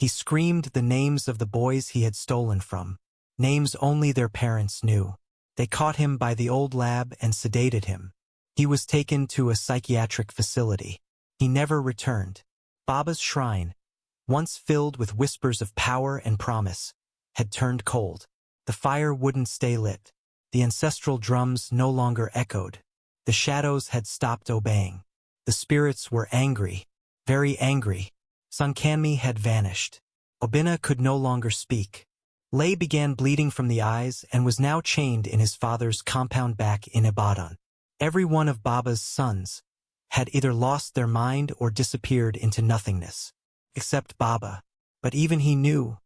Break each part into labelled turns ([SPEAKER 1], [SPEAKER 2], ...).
[SPEAKER 1] He screamed the names of the boys he had stolen from, names only their parents knew. They caught him by the old lab and sedated him. He was taken to a psychiatric facility. He never returned. Baba's shrine, once filled with whispers of power and promise, had turned cold. The fire wouldn't stay lit. The ancestral drums no longer echoed. The shadows had stopped obeying. The spirits were angry, very angry. Sunkanmi had vanished. Obina could no longer speak. Lei began bleeding from the eyes and was now chained in his father's compound back in Ibadan. Every one of Baba's sons had either lost their mind or disappeared into nothingness. Except Baba. But even he knew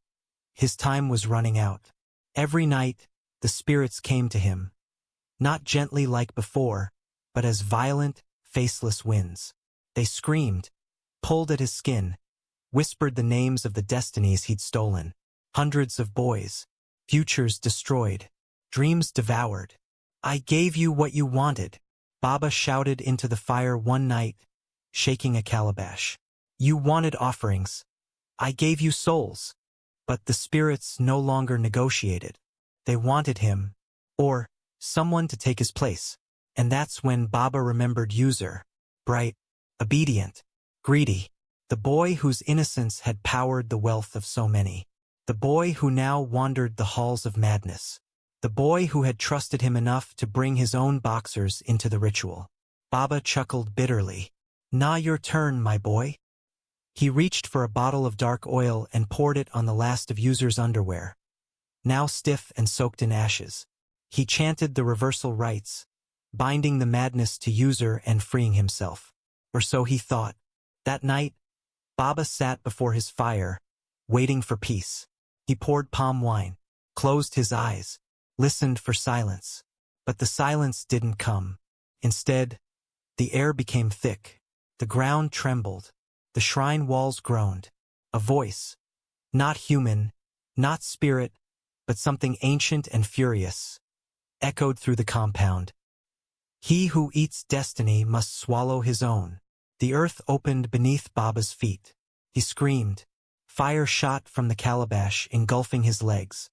[SPEAKER 1] his time was running out. Every night, the spirits came to him. Not gently like before, but as violent, faceless winds. They screamed, pulled at his skin, whispered the names of the destinies he'd stolen. Hundreds of boys, futures destroyed, dreams devoured. I gave you what you wanted, Baba shouted into the fire one night, shaking a calabash. You wanted offerings. I gave you souls. But the spirits no longer negotiated. They wanted him, or someone to take his place. And that's when Baba remembered User, bright, obedient, greedy, the boy whose innocence had powered the wealth of so many. The boy who now wandered the halls of madness. The boy who had trusted him enough to bring his own boxers into the ritual. Baba chuckled bitterly. Now your turn, my boy. He reached for a bottle of dark oil and poured it on the last of User's underwear, now stiff and soaked in ashes. He chanted the reversal rites, binding the madness to User and freeing himself. Or so he thought. That night, Baba sat before his fire, waiting for peace. He poured palm wine, closed his eyes, listened for silence. But the silence didn't come. Instead, the air became thick. The ground trembled. The shrine walls groaned. A voice, not human, not spirit, but something ancient and furious, echoed through the compound. He who eats destiny must swallow his own. The earth opened beneath Baba's feet. He screamed. Fire shot from the calabash, engulfing his legs.